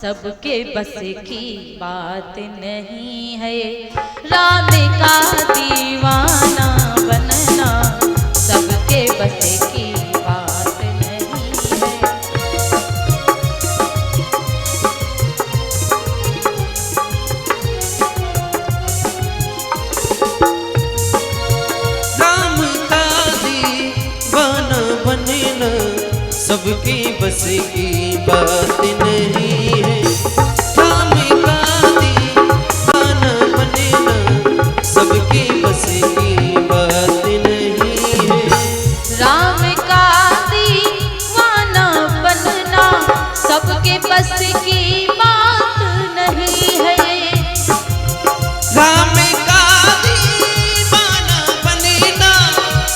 सबके बस की बात नहीं है राम का दीवाना बनना, सबके बस की बात नहीं है। राम का दीवाना बनना सबके बस की बात नहीं है। राम का दीवाना बनना सबके बस की बात नहीं है। राम का दीवाना बनना सबके बस की बात नहीं है। राम का दीवाना बनना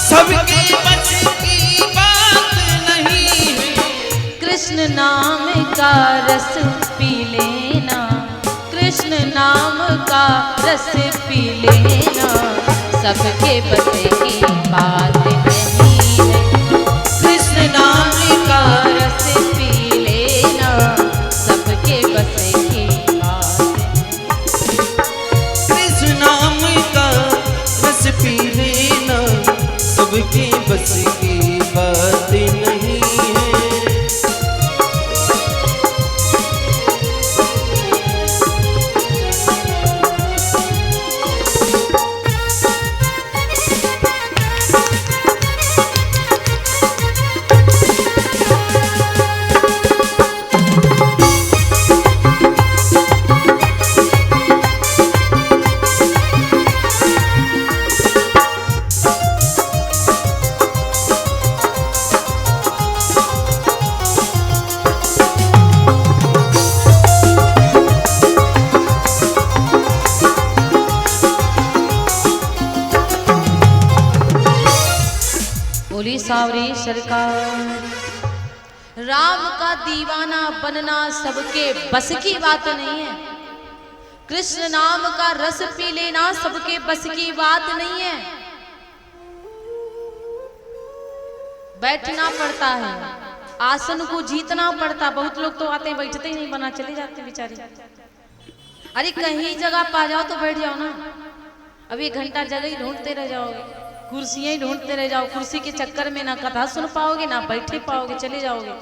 सबके बस की बात नहीं है। कृष्ण नाम का रस पी लेना, कृष्ण नाम का रस पी लेना, सबके बस की बात नहीं है। कृष्ण नाम का रस पी लेना, सबके बस की बात नहीं। कृष्ण नाम का रस पी लेना सबके बस की बात नहीं है। बोली सावरी सरकार। राम का दीवाना बनना सबके बस की बात नहीं है। कृष्ण नाम का रस पी लेना सबके बस की बात नहीं है। बैठना पड़ता है, आसन को जीतना पड़ता। बहुत लोग तो आते हैं बैठते ही नहीं, बना चले जाते बेचारे। अरे कहीं जगह पा जाओ तो बैठ जाओ ना। अब 1 घंटा जगह ही ढूंढते रह जाओगे, कुर्सियां ही ढूंढते रह जाओ। कुर्सी के चक्कर में ना कथा सुन पाओगे ना बैठे पाओगे, चले जाओगे।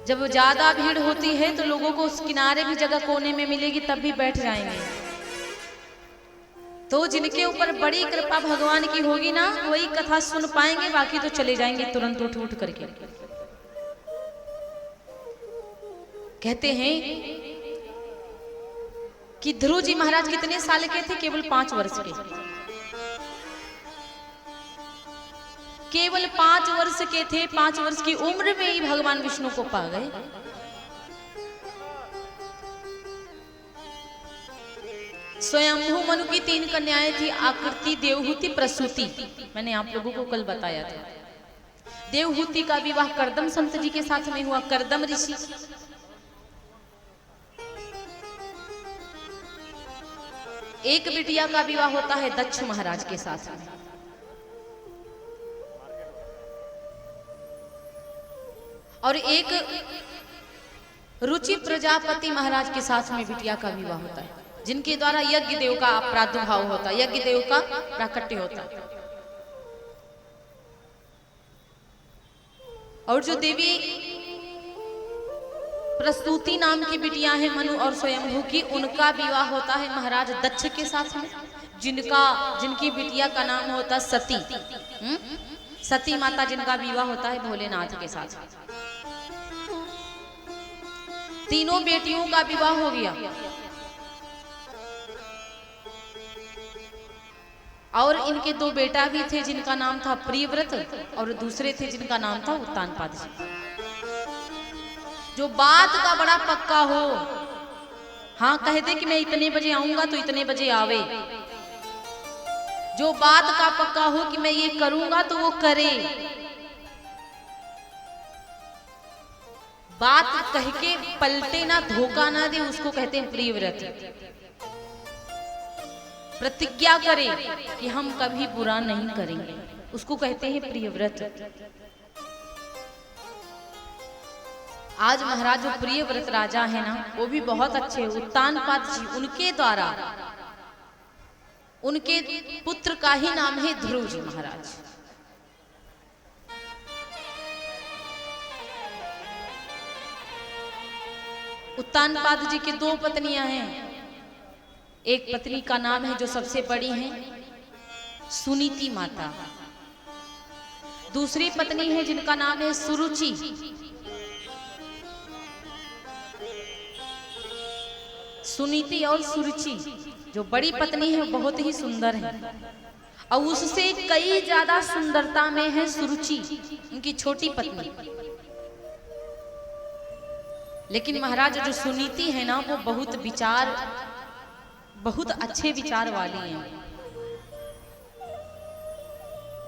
जब ज्यादा भीड़ होती है तो लोगों को उस किनारे भी जगह कोने में मिलेगी, तब भी बैठ जाएंगे। तो जिनके ऊपर बड़ी कृपा भगवान की होगी ना, वही कथा सुन पाएंगे, बाकी तो चले जाएंगे तुरंत उठ उठ करके। कहते हैं कि ध्रुव जी महाराज कितने साल के थे? केवल 5 वर्ष के। केवल 5 वर्ष के थे। 5 वर्ष की उम्र में ही भगवान विष्णु को पा गए। स्वयंभू मनु की 3 कन्याएं थी, आकृति, देवहूति, प्रसूति। मैंने आप लोगों को कल बताया था। देवहूति का विवाह करदम संत जी के साथ में हुआ, करदम ऋषि। एक बिटिया का विवाह होता है दक्ष महाराज के साथ में। और एक रुचि प्रजापति महाराज के साथ में बिटिया का विवाह होता है, जिनके द्वारा यज्ञ देव का प्रादुर्भाव होता है, यज्ञ देव का प्राकट्य होता है। और जो देवी प्रस्तुति नाम की बिटिया है मनु और स्वयंभू की, उनका विवाह होता है महाराज दक्ष के साथ में, जिनकी बिटिया का नाम होता सती। सती माता, जिनका विवाह होता है भोलेनाथ के साथ। तीनों बेटियों का विवाह हो गया। और इनके 2 बेटा भी थे, जिनका नाम था प्रियव्रत, और दूसरे थे जिनका नाम था उत्तानपाद। जो बात का बड़ा पक्का हो, हाँ कह दे कि मैं इतने बजे आऊंगा तो इतने बजे आवे। जो बात का पक्का हो कि मैं ये करूंगा तो वो करे। बात कह के पलटे ना, धोखा ना दे, उसको कहते हैं प्रियव्रत। प्रतिज्ञा करे कि हम कभी बुरा नहीं करेंगे, उसको कहते हैं प्रियव्रत। आज महाराज जो प्रियव्रत राजा है ना, वो भी बहुत अच्छे, उत्तानपाद जी, उनके द्वारा उनके पुत्र का ही नाम है ध्रुव जी महाराज। उत्तानपाद जी की दो पत्नियां हैं। एक पत्नी का नाम है जो सबसे बड़ी है सुनीति माता, दूसरी पत्नी है जिनका नाम है सुरुचि। सुनीति और सुरुचि जो बड़ी पत्नी है बहुत ही सुंदर है, और उससे कई ज्यादा सुंदरता में है सुरुचि, उनकी छोटी पत्नी। लेकिन महाराज जो सुनीति है ना, वो बहुत अच्छे विचार वाली हैं,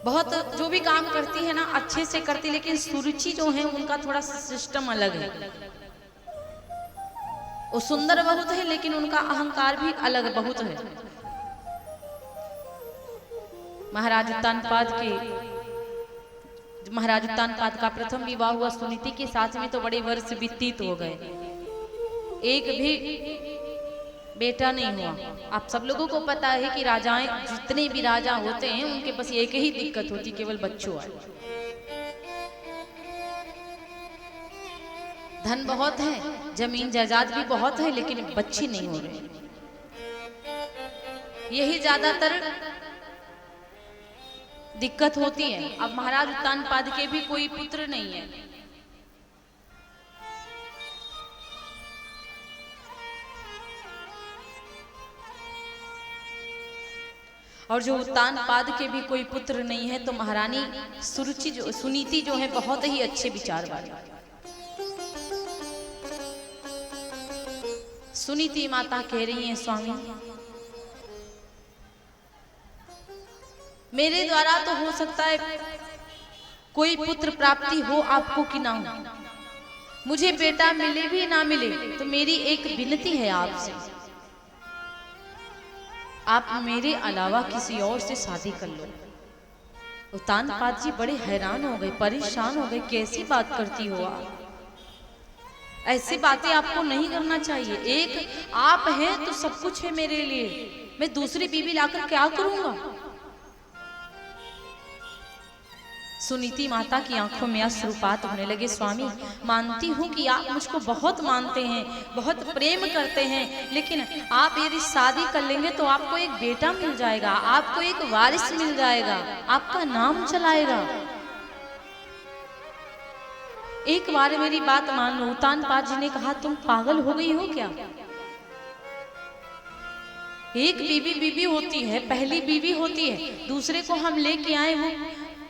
बहुत जो भी काम करती है ना अच्छे से करती। लेकिन सुरुचि जो है उनका थोड़ा सिस्टम अलग है। वो सुंदर बहुत है लेकिन उनका अहंकार भी अलग बहुत है। महाराज उत्तानपाद का प्रथम विवाह हुआ सुनीति के साथ में, तो बड़े वर्ष व्यतीत हो गए, एक भी बेटा नहीं हुआ। आप सब लोगों को पता है कि राजाएं, जितने भी राजा होते हैं उनके पास एक ही दिक्कत होती, केवल बच्चों वाली। धन बहुत है, जमीन जायदाद भी बहुत है, लेकिन बच्चे नहीं हो रहे। यही ज्यादातर दिक्कत होती है। अब महाराज उत्तानपाद के भी कोई पुत्र नहीं है। और जो उत्तानपाद के भी कोई पुत्र नहीं है, तो महारानी सुनीति जो है बहुत ही अच्छे विचार वाली। सुनीति माता कह रही हैं, स्वामी मेरे द्वारा तो हो सकता है कोई पुत्र प्राप्ति हो आपको कि ना हो, मुझे बेटा मिले भी ना मिले, तो मेरी एक विनती है आपसे, आप मेरे अलावा किसी और से शादी कर लो। उत्तानपाद जी बड़े हैरान हो गए, परेशान हो गए, कैसी बात करती हो आप, ऐसी बातें आपको नहीं करना चाहिए। एक आप हैं तो सब कुछ है मेरे लिए, मैं दूसरी बीवी लाकर क्या करूंगा। सुनीति माता की आंखों में अश्रुपात होने लगे। स्वामी मानती हूँ कि आप मुझको बहुत मानते हैं, बहुत प्रेम करते हैं, लेकिन आप यदि शादी कर लेंगे तो आपको एक बेटा मिल जाएगा, आपको एक वारिस मिल जाएगा, आपका नाम चलाएगा। एक बार मेरी बात मान लो। उत्तानपाद जी ने कहा, तुम पागल हो गई हो क्या? एक बीवी होती है, पहली बीवी होती है, दूसरे को हम लेके आए हो,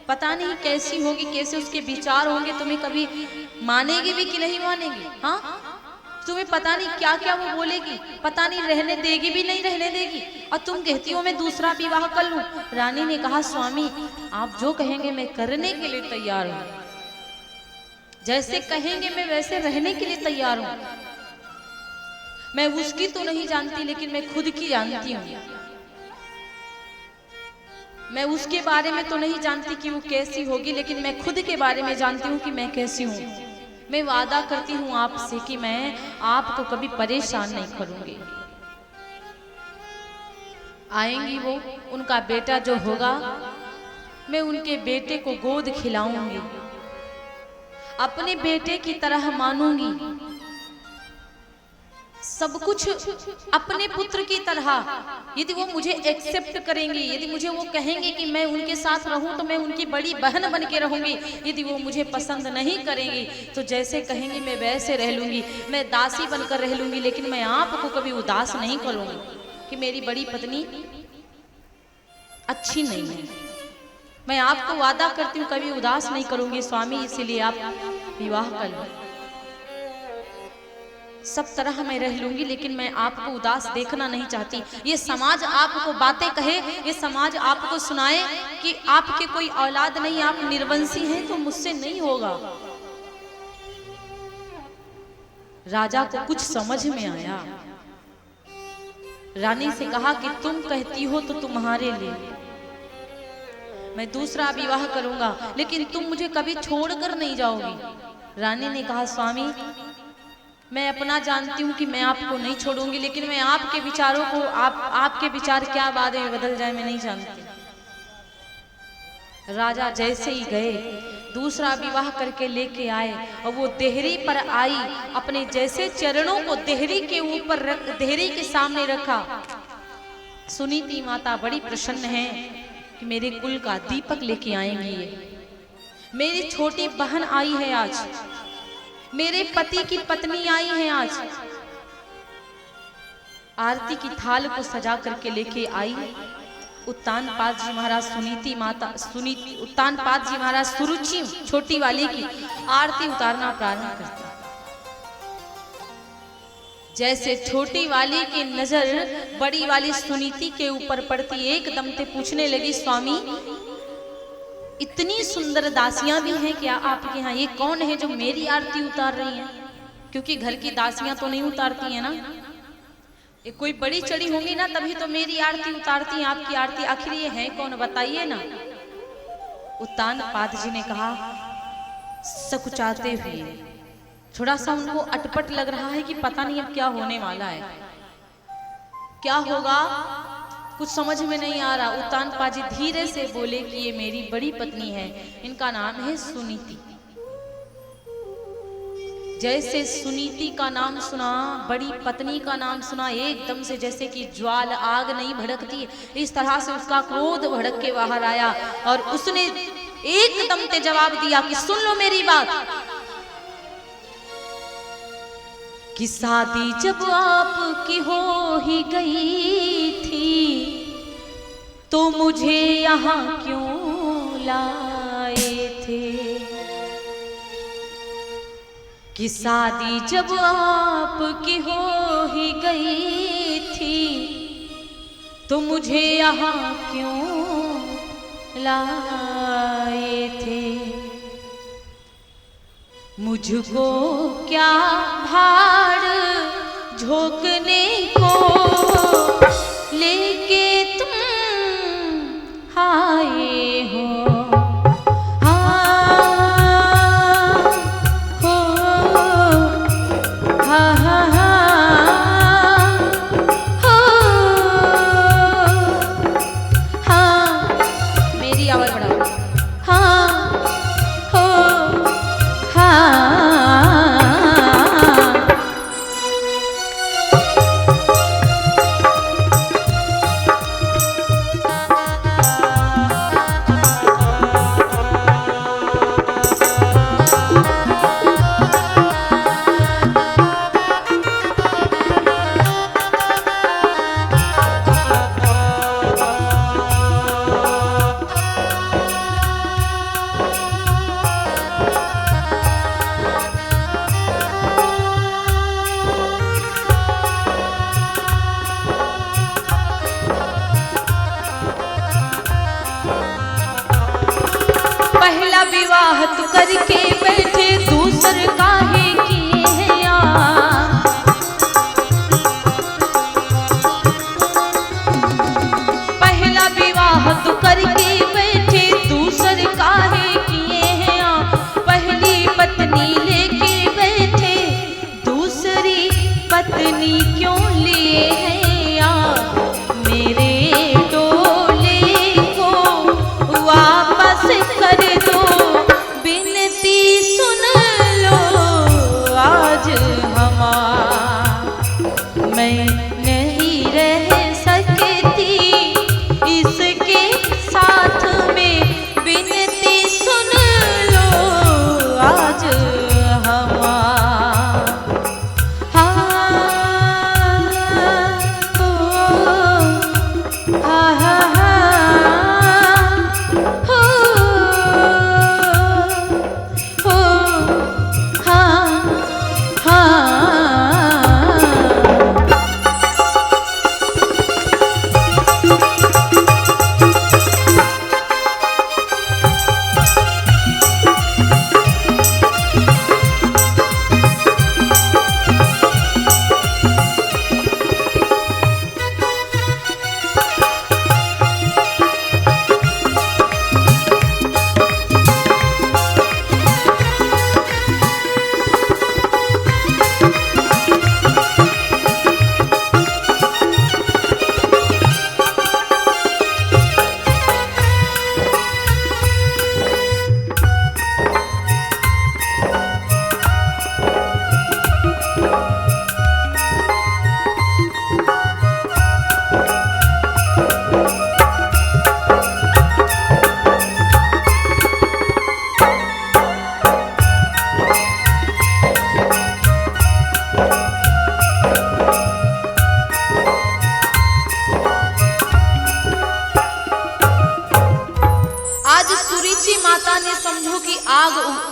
पता नहीं कैसी होगी, कैसे उसके विचार होंगे, तुम्हें कभी मानेगी भी कि नहीं मानेगी। हाँ, तुम्हें पता नहीं क्या क्या वो बोलेगी, पता नहीं रहने देगी भी नहीं रहने देगी, और तुम कहती हो मैं दूसरा विवाह कर लूं। रानी ने कहा, स्वामी आप जो कहेंगे मैं करने के लिए तैयार हूं, जैसे कहेंगे मैं वैसे रहने के लिए तैयार हूं। मैं उसकी तो नहीं जानती, लेकिन मैं खुद की जानती हूँ। मैं उसके बारे में तो नहीं जानती कि वो कैसी होगी, लेकिन मैं खुद के बारे में जानती हूँ कि मैं कैसी हूँ। मैं वादा करती हूँ आपसे कि मैं आपको कभी परेशान नहीं करूंगी। आएंगी वो, उनका बेटा जो होगा, मैं उनके बेटे को गोद खिलाऊंगी, अपने बेटे की तरह मानूंगी, सब कुछ अपने पुत्र की तरह। यदि वो मुझे एक्सेप्ट करेंगी, यदि मुझे वो कहेंगे कि मैं उनके साथ रहूं, तो मैं उनकी बड़ी बहन बन के रहूंगी। यदि वो मुझे पसंद नहीं करेंगी, तो जैसे कहेंगी मैं वैसे रह लूंगी, मैं दासी बनकर रह लूंगी, लेकिन मैं आपको कभी उदास नहीं करूंगी कि मेरी बड़ी पत्नी अच्छी नहीं है। मैं आपको वादा करती हूँ कभी उदास नहीं करूंगी स्वामी, इसीलिए आप विवाह कर लो। सब तरह मैं रह लूंगी, लेकिन मैं आपको उदास देखना नहीं चाहती। ये समाज आपको बातें कहे, ये समाज आपको सुनाए कि आपके कोई औलाद नहीं, आप निर्वंशी हैं, तो मुझसे नहीं होगा। राजा को कुछ समझ में आया। रानी से कहा कि तुम कहती हो तो तुम्हारे लिए मैं दूसरा विवाह करूंगा, लेकिन तुम मुझे कभी छोड़कर नहीं जाओगी। रानी ने कहा स्वामी मैं अपना जानती हूँ कि मैं आपको नहीं छोड़ूंगी, लेकिन मैं आपके विचारों को आपके विचार क्या बाद में बदल जाए मैं नहीं जानती। राजा जैसे ही गए दूसरा विवाह करके लेके आए और वो देहरी पर आई, अपने जैसे चरणों को देहरी के ऊपर देहरी के सामने रखा। सुनीति माता बड़ी प्रसन्न है कि मेरे कुल का दीपक लेके आएंगी ये, मेरी छोटी बहन आई है आज, मेरे पति की पत्नी आई है आज। आरती की थाल को सजा करके लेके आई। उत्तानपाद जी महाराज उत्तानपाद जी महाराज सुरुचि छोटी वाली की आरती उतारना प्रारंभ करते। जैसे छोटी वाली की नजर बड़ी वाली सुनीति के ऊपर पड़ती, एकदम से पूछने लगी स्वामी इतनी सुंदर दासियां भी हैं क्या आपके यहाँ? ये कौन है जो मेरी आरती उतार रही हैं? क्योंकि घर की दासियां तो नहीं उतारती हैं ना, ये कोई बड़ी चढ़ी होंगी ना तभी तो मेरी आरती उतारती हैं, आपकी आरती। आखिर ये है कौन बताइए ना। उत्तानपाद जी ने कहा सकुचाते हुए, थोड़ा सा उनको अटपट लग रहा है कि पता नहीं अब क्या होने वाला है, क्या होगा कुछ समझ में नहीं आ रहा। उत्तानपाद जी धीरे से बोले कि ये मेरी बड़ी पत्नी है, इनका नाम है सुनीति। जैसे सुनीति का नाम सुना, बड़ी पत्नी का नाम सुना, एकदम से जैसे कि ज्वाल आग नहीं भड़कती, इस तरह से उसका क्रोध भड़क के बाहर आया और उसने एकदम से जवाब दिया कि सुन लो मेरी बात, कि शादी जब आपकी हो ही गई थी तो मुझे यहाँ क्यों लाए थे? कि शादी जब आपकी हो ही गई थी तो मुझे यहाँ क्यों लाए थे? मुझको क्या भाड़ झोंकने को लेके तुम आए हो? विवाह तू करके बैठे दूसर काहे किए हैं यार? पहला विवाह तू करके बैठे दूसर काहे किए हैं यार? पहली पत्नी लेके बैठे दूसरी पत्नी क्यों लिए हैं यार? मेरे डोले को वापस कर दो, सुन लो आज हमार, मैं नहीं रह सकती इसके साथ में, विनती सुन लो आज हमार। हाँ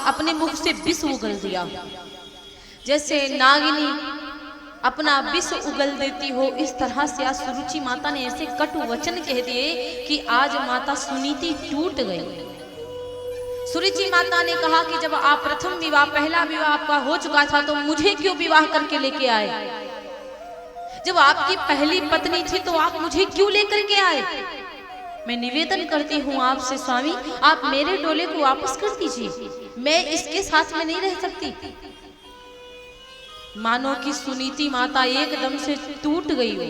अपने मुख से विष उगल दिया। जैसे नागिनी अपना विष उगल देती हो, इस तरह से आज सुरुचि माता ने ऐसे कटु वचन कह दिए कि आज माता सुनीति टूट गई। सुरुचि माता ने कहा कि जब आप प्रथम विवाह, पहला विवाह आपका हो चुका था, तो मुझे क्यों विवाह करके लेके आए? जब आपकी पहली पत्नी थी तो आप मुझे क्यों लेकर के आए? मैं निवेदन करती हूँ आपसे स्वामी, आप मेरे डोले को वापस कर दीजिए, मैं इसके साथ में नहीं रह सकती। मानो कि सुनीति माता एकदम से टूट गई हो।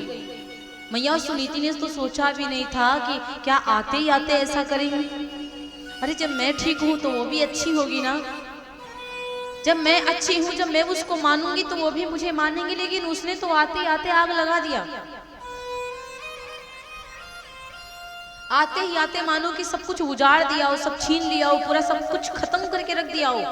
मैया सुनीति ने तो सोचा भी नहीं था कि क्या आते ही आते ऐसा करेंगी। अरे जब मैं ठीक हूं तो वो भी अच्छी होगी ना, जब मैं अच्छी हूं, जब मैं उसको मानूंगी तो वो भी मुझे मानेंगे। लेकिन उसने तो आते ही आते आग लगा दिया। आते ही आते मानो कि सब कुछ उजाड़ दिया हो, सब छीन लिया हो, पूरा सब कुछ खत्म करके रख दिया हो।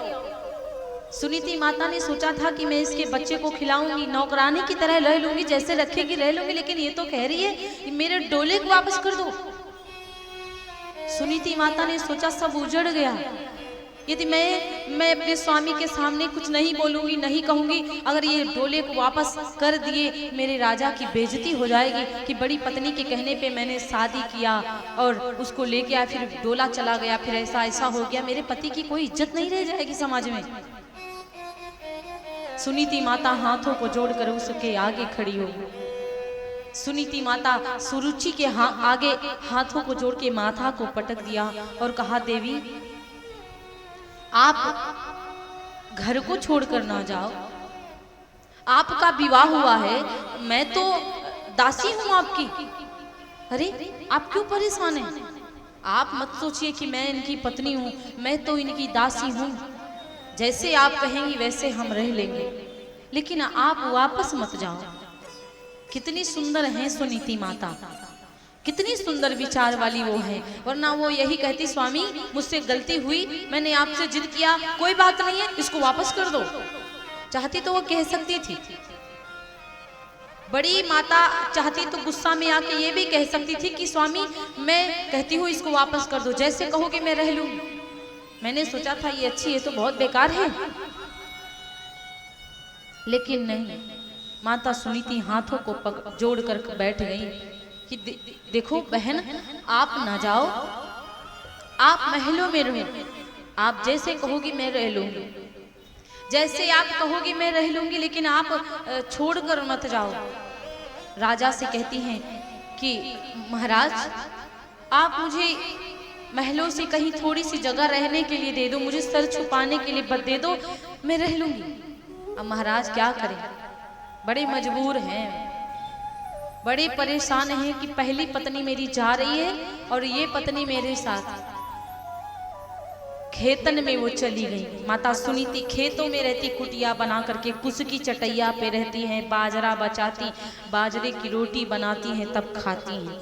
सुनीति माता ने सोचा था कि मैं इसके बच्चे को खिलाऊंगी, नौकरानी की तरह रह लूंगी, जैसे रखेगी रह लूंगी। लेकिन ये तो कह रही है कि मेरे डोले को वापस कर दो। सुनीति माता ने सोचा सब उजड़ गया। यदि मैं अपने स्वामी के सामने कुछ नहीं बोलूंगी, नहीं कहूंगी, अगर ये डोले को वापस कर दिए, मेरे राजा की बेइज्जती हो जाएगी कि बड़ी पत्नी के कहने पे मैंने शादी किया और उसको लेके आया, फिर डोला चला गया, फिर ऐसा ऐसा हो गया, मेरे पति की कोई इज्जत नहीं रह जाएगी समाज में। सुनीति माता हाथों को जोड़कर उसके आगे खड़ी हो। सुनीति माता सुरुचि के आगे हाथों को जोड़ के माथा को पटक दिया और कहा, देवी आप घर को छोड़कर ना जाओ, आपका विवाह हुआ है, मैं तो दासी हूं आपकी। अरे आप क्यों परेशान हैं? आप मत सोचिए कि मैं इनकी पत्नी हूं, मैं तो इनकी दासी हूं, जैसे आप कहेंगी वैसे हम रह लेंगे, लेकिन आप वापस मत जाओ। कितनी सुंदर है सुनीति माता, कितनी सुंदर विचार वाली वो है। वरना वो यही कहती, स्वामी मुझसे गलती हुई, मैंने आपसे जिद किया, कोई बात नहीं है, इसको वापस कर दो। चाहती तो वो कह सकती थी। बड़ी माता चाहती तो गुस्सा में आके ये भी कह सकती थी कि स्वामी मैं कहती हूँ इसको वापस कर दो, जैसे कहोगे मैं रह लूंगी। मैंने सोचा था ये अच्छी है तो बहुत बेकार है, लेकिन नहीं। माता सुनीति हाथों को जोड़कर बैठ गई कि देखो बहन, आप ना जाओ, आप महलों में रहो, आप जैसे कहोगी मैं रह लूंगी, जैसे आप कहोगी मैं रह लूंगी, लेकिन आप छोड़कर मत जाओ। राजा से कहती हैं कि महाराज आप मुझे महलों से कहीं थोड़ी सी जगह रहने के लिए दे दो, मुझे सर छुपाने के लिए दे दो, मैं रह लूंगी। अब महाराज क्या करें, बड़े मजबूर हैं, बड़े परेशान हैं कि पहली पत्नी मेरी जा रही है और ये पत्नी मेरे साथ। खेतन में वो चली गई। माता सुनीति खेतों में रहती, कुटिया बना करके कुस की चटैया पे रहती हैं, बाजरा बचाती, बाजरे की रोटी बनाती हैं, तब खाती हैं।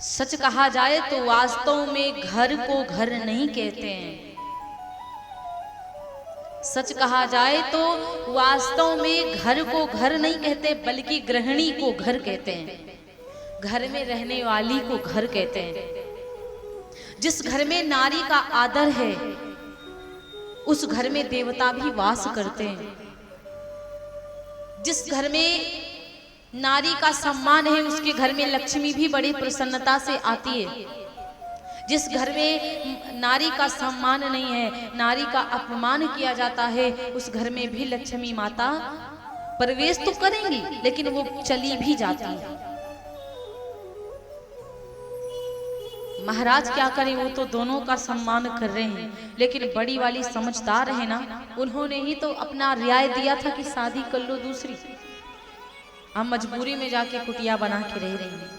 सच कहा जाए तो वास्तव में घर को घर नहीं कहते हैं। सच कहा जाए तो वास्तव में घर को घर नहीं कहते, बल्कि गृहिणी को घर कहते हैं, घर में रहने वाली को घर कहते हैं। जिस घर में नारी का आदर है उस घर में देवता भी वास करते हैं। जिस घर में नारी का सम्मान है उसके घर में लक्ष्मी भी बड़ी प्रसन्नता से आती है। जिस घर में नारी का सम्मान नहीं है, नारी का अपमान किया जाता है, उस घर में भी लक्ष्मी माता प्रवेश तो करेंगी लेकिन वो चली भी जाती है। महाराज क्या करें, वो तो दोनों का सम्मान कर रहे हैं, लेकिन बड़ी वाली समझदार है ना, उन्होंने ही तो अपना रियाय दिया था कि शादी कर लो दूसरी। हम मजबूरी में जाके कुटिया बना के रह रही हैं।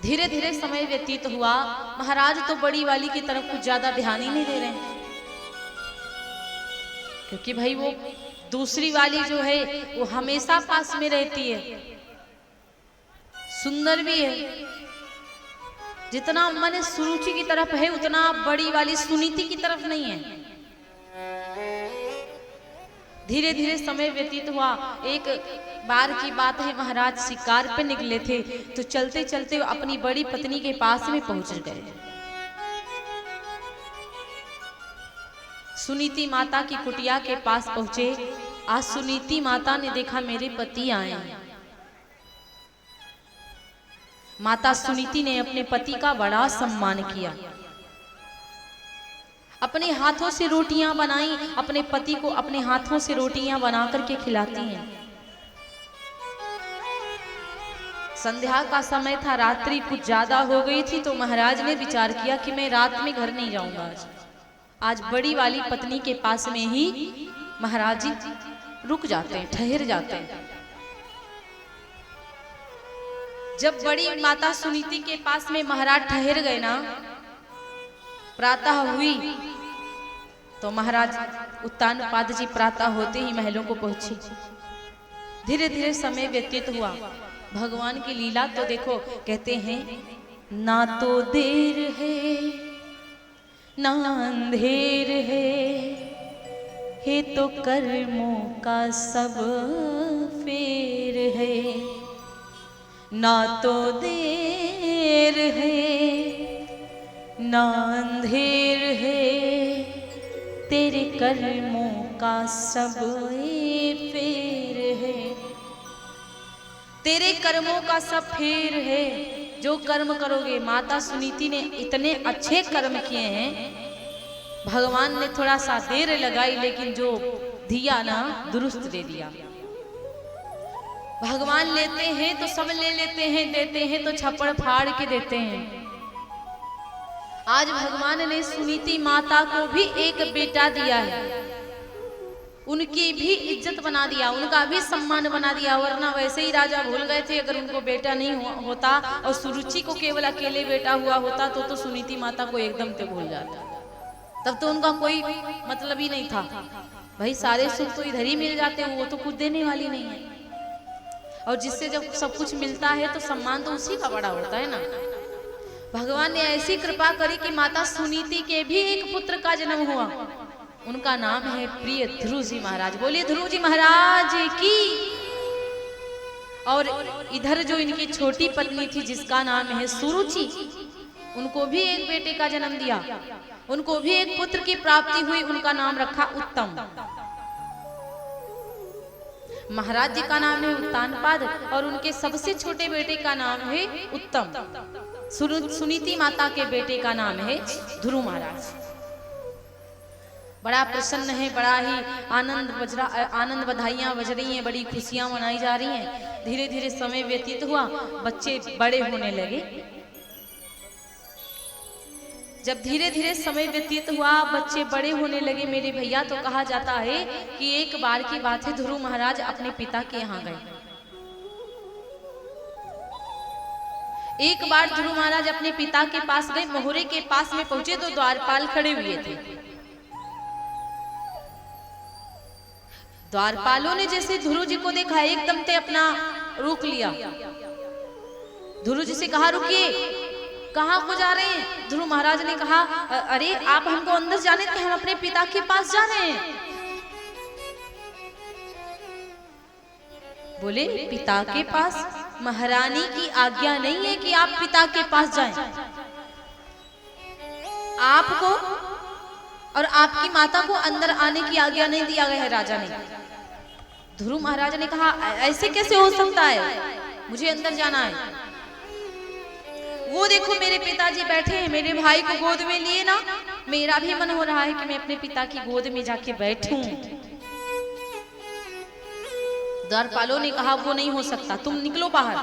धीरे धीरे समय व्यतीत हुआ। महाराज तो बड़ी वाली की तरफ कुछ ज्यादा ध्यान ही नहीं दे रहे हैं, क्योंकि भाई वो दूसरी वाली जो है वो हमेशा पास में रहती है, सुंदर भी है। जितना मन सुरुचि की तरफ है उतना बड़ी वाली सुनीति की तरफ नहीं है। धीरे धीरे समय व्यतीत हुआ। एक बार की बात है, महाराज शिकार पे निकले थे तो चलते चलते अपनी बड़ी पत्नी के पास में पहुंच गए। सुनीति माता की कुटिया के पास पहुंचे। आज सुनीति माता ने देखा मेरे पति आए हैं। माता सुनीति ने अपने पति का बड़ा सम्मान किया, अपने हाथों से रोटियां बनाई, अपने पति को अपने हाथों से रोटियां बना करके खिलाती हैं। संध्या का समय था, रात्रि कुछ ज्यादा हो गई थी तो महाराज ने विचार किया कि मैं रात में घर नहीं जाऊंगा। आज बड़ी वाली पत्नी के पास में ही महाराज जी रुक जाते हैं, ठहर जाते हैं। जब बड़ी माता सुनीति के पास में महाराज ठहर गए ना, प्रातः हुई तो महाराज उत्तानपाद जी प्रातः होते ही महलों को पहुंचे। धीरे धीरे समय व्यतीत हुआ। भगवान की लीला तो देखो, कहते हैं ना तो देर है ना अंधेर है तो कर्मों का सब फेर है। ना तो देर है ना अंधेर है, तेरे कर्मों का सब फेर है। तेरे कर्मों का सब फेर है, जो कर्म करोगे। माता सुनीति ने इतने अच्छे कर्म किए हैं, भगवान ने थोड़ा सा देर लगाई लेकिन जो दिया ना दुरुस्त दे दिया। भगवान लेते हैं तो सब ले लेते हैं, देते हैं तो छप्पड़ फाड़ के देते हैं। आज भगवान ने सुनीति माता को भी एक बेटा दिया है, उनकी भी इज्जत बना दिया, उनका भी सम्मान बना दिया। वरना वैसे ही राजा भूल गए थे, अगर उनको बेटा नहीं होता और सुरुचि को केवल अकेले बेटा हुआ होता तो सुनीति माता को एकदम से भूल जाता। तब तो उनका कोई मतलब ही नहीं था। भाई सारे सुख तो इधर ही मिल जाते, वो तो कुछ देने वाली नहीं है। और जिससे जब सब कुछ मिलता है तो सम्मान तो उसी का बड़ा होता है ना। भगवान ने ऐसी कृपा करी कि माता सुनीति के भी एक पुत्र का जन्म हुआ। उनका नाम है प्रिय ध्रुव जी महाराज। बोलिए ध्रुव जी महाराज की। और इधर जो इनकी छोटी पत्नी थी जिसका नाम है सुरुचि, उनको भी एक बेटे का जन्म दिया, उनको भी एक पुत्र की प्राप्ति हुई, उनका नाम रखा उत्तम। महाराज जी का नाम है उत्तानपाद और उनके सबसे छोटे बेटे का नाम है उत्तम। सुनीति माता के बेटे का नाम है ध्रुव महाराज। बड़ा प्रसन्न है, बड़ा ही आनंद बधाइयां बज रही हैं, बड़ी खुशियां मनाई जा रही हैं। धीरे धीरे समय व्यतीत हुआ, बच्चे बड़े होने लगे। जब धीरे धीरे समय व्यतीत हुआ, बच्चे बड़े होने लगे मेरे भैया, तो कहा जाता है कि एक बार की बात है, ध्रुव महाराज अपने पिता के यहाँ गए। एक बार ध्रुव महाराज अपने पिता के पास गए, मोहरे के पास में पहुंचे तो द्वारपाल खड़े हुए थे। द्वारपालों ने जैसे ध्रुव जी को देखा, एकदम से अपना रोक लिया। ध्रुव जी से कहा रुकिए, कहाँ को जा रहे हैं? ध्रुव महाराज ने कहा अरे आप हमको अंदर जाने थे, हम अपने पिता के पास जा रहे हैं। बोले पिता के पास? महारानी की आज्ञा नहीं है कि आप पिता के पास जाएं। आपको और आपकी माता को अंदर आने की आज्ञा नहीं दिया गया है राजा ने। ध्रुव महाराज ने कहा ऐसे कैसे हो सकता है, मुझे अंदर जाना है। वो देखो मेरे पिताजी बैठे हैं, मेरे भाई को गोद में लिए ना, मेरा भी मन हो रहा है कि मैं अपने पिता की गोद में जाके बैठूं। द्वारपालों ने कहा वो नहीं हो सकता, तुम निकलो बाहर।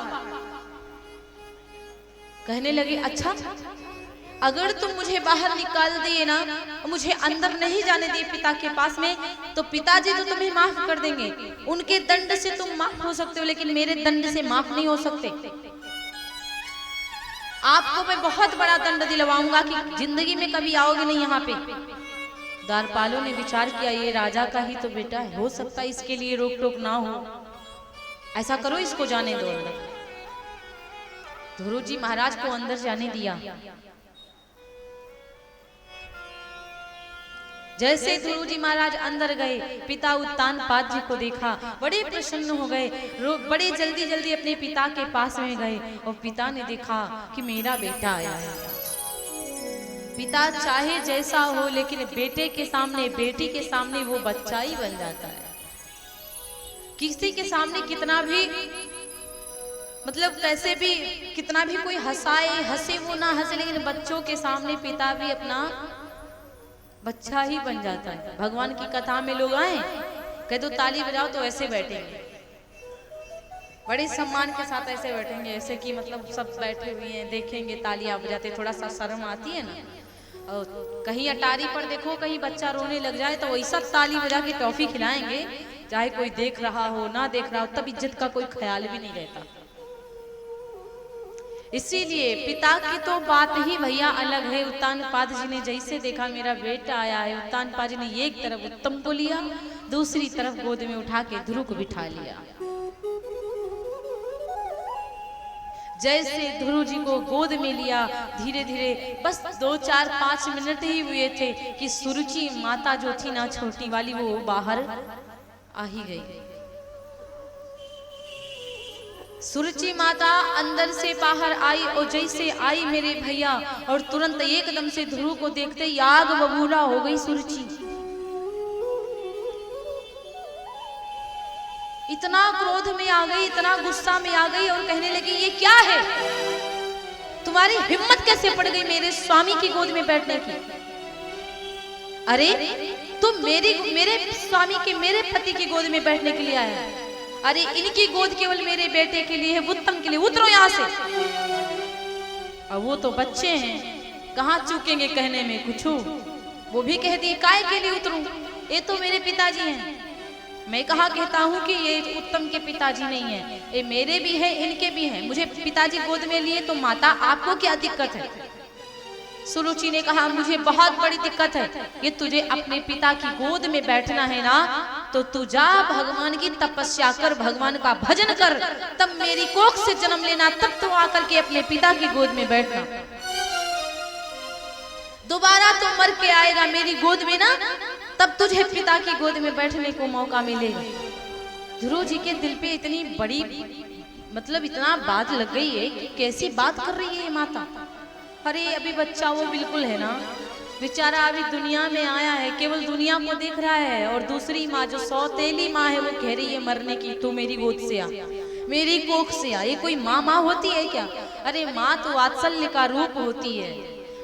कहने लगे अच्छा, अगर तुम मुझे बाहर निकाल दिए ना, मुझे अंदर नहीं जाने दिए पिता के पास में, तो पिताजी तो तुम्हें माफ कर देंगे। उनके दंड से तुम माफ हो सकते हो, लेकिन मेरे दंड से माफ नहीं हो सकते। आपको मैं बहुत बड़ा दंड दिलवाऊंगा कि जिंदगी में कभी आओगे नहीं यहाँ पे। द्वारपालों ने विचार किया ये राजा का ही तो बेटा है, हो सकता है इसके लिए रोक टोक ना हो। ऐसा करो इसको जाने दो अंदर। ध्रुव जी महाराज को अंदर जाने दिया। जैसे ध्रुव जी महाराज अंदर गए, पिता उत्तानपाद जी को देखा, बड़े प्रसन्न हो गए, बड़े जल्दी जल्दी अपने पिता के पास में गए और पिता ने देखा कि मेरा बेटा आया है। पिता चाहे जैसा हो लेकिन बेटे के सामने, बेटी के सामने वो बच्चा ही बन जाता है। किसी के सामने कितना भी मतलब कैसे भी कितना भी कोई हंसाए, हंसे वो ना हंसे, लेकिन बच्चों के सामने पिता भी अपना बच्चा ही बन जाता है। भगवान की कथा में लोग आए, कह दो ताली बजाओ तो ऐसे बैठेंगे, बड़े सम्मान के साथ ऐसे बैठेंगे, ऐसे कि मतलब सब बैठे हुए हैं, देखेंगे तालियां बजाते, थोड़ा सा शर्म आती है ना। और कहीं अटारी पर देखो कहीं बच्चा रोने लग जाए तो वैसा ताली बजा के टॉफी खिलाएंगे, चाहे कोई देख रहा हो ना देख रहा हो, तब इज्जत का कोई ख्याल भी नहीं रहता। इसीलिए पिता की तो बात ही भैया अलग है। उत्तानपाद जी ने जैसे देखा मेरा बेटा आया है, उत्तानपाद जी ने एक तरफ उत्तम को लिया, दूसरी तरफ गोद में उठा के ध्रुव को बिठा लिया। जैसे ध्रुव जी को गोद में लिया, धीरे धीरे बस 2-4-5 मिनट ही हुए थे कि सुरुचि माता जो थी ना छोटी वाली, वो बाहर आ ही गई। सुरुचि माता अंदर से बाहर आई और जैसे आई मेरे भैया, और तुरंत एकदम से ध्रुव को देखते ही आग बबूला हो गई सुरुचि। इतना क्रोध में आ गई, इतना गुस्सा में आ गई और कहने लगी ये क्या है, तुम्हारी हिम्मत कैसे पड़ गई मेरे स्वामी की गोद में बैठने की। अरे तुम मेरे स्वामी के, मेरे पति की गोद में बैठने के लिए आया है। अरे इनकी गोद केवल मेरे बेटे के लिए है, उत्तम के लिए, उतरो यहां से। और वो तो बच्चे हैं, कहाँ चूकेंगे कहने में कुछ, वो भी कह दिए काय के लिए उतरूं, ये तो मेरे पिताजी हैं। मैं कहा कहता हूँ कि ये उत्तम के पिताजी नहीं है, ये मेरे भी है इनके भी हैं, मुझे पिताजी गोद में लिए तो माता आपको क्या दिक्कत है। सुरुचि ने कहा मुझे बहुत बड़ी दिक्कत है, ये तुझे अपने पिता की गोद में बैठना है ना, तो तू जा भगवान की तपस्या कर, भगवान का भजन कर, तब मेरी कोख से जन्म लेना, तब तो आकर के अपने पिता की गोद में बैठना। दोबारा तो मर के आएगा मेरी गोद में ना, तब तुझे पिता की गोद में बैठने को मौका मिलेगा। ध्रुव जी के दिल पे इतनी बड़ी मतलब इतना बात लग गई है कि कैसी बात कर रही है ये माता। अरे अभी बच्चा वो बिल्कुल है ना, बेचारा अभी दुनिया में आया है, केवल दुनिया को देख रहा है, और दूसरी माँ जो सौतेली माँ है वो कह रही है मरने की, तू मेरी गोद से आ, मेरी कोख से आ। ये कोई माँ होती है क्या? अरे माँ तो वात्सल्य का रूप होती है,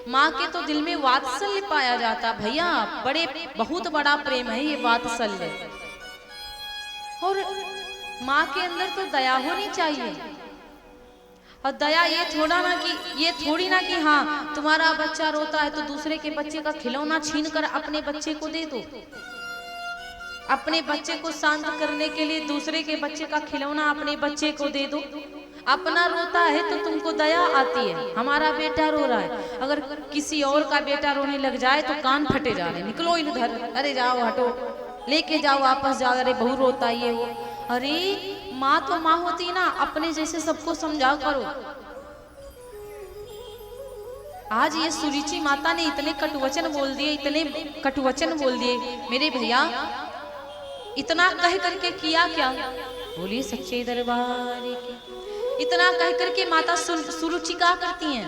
माँ के तो दिल में वात्सल्य पाया जाता भैया, बड़े बहुत बड़ा प्रेम है ये वात्सल्य। और माँ के अंदर तो दया होनी चाहिए, और दया ये थोड़ी ना कि हाँ तुम्हारा बच्चा रोता है तो दूसरे के बच्चे का खिलौना छीन कर अपने बच्चे को दे दो। अपने बच्चे को शांत करने के लिए दूसरे के बच्चे का खिलौना अपने बच्चे को दे दो। अपना रोता है तो तुमको दया आती है, हमारा बेटा रो रहा है, अगर किसी और का बेटा रोने लग जाए तो कान फटे जा रहे, निकलो इधर, अरे जाओ हटो, लेके जाओ वापस जाओ, अरे बहू रोता है वो। अरे माँ तो माँ होती ना, अपने जैसे सबको समझा करो। आज ये सुरुचि माता ने इतने कटुवचन बोल दिए, इतने कटुवचन बोल दिए मेरे भैया, इतना कह करके किया क्या, बोलिए सच्चे दरबार की। इतना कह करके माता सुरुचि क्या करती हैं,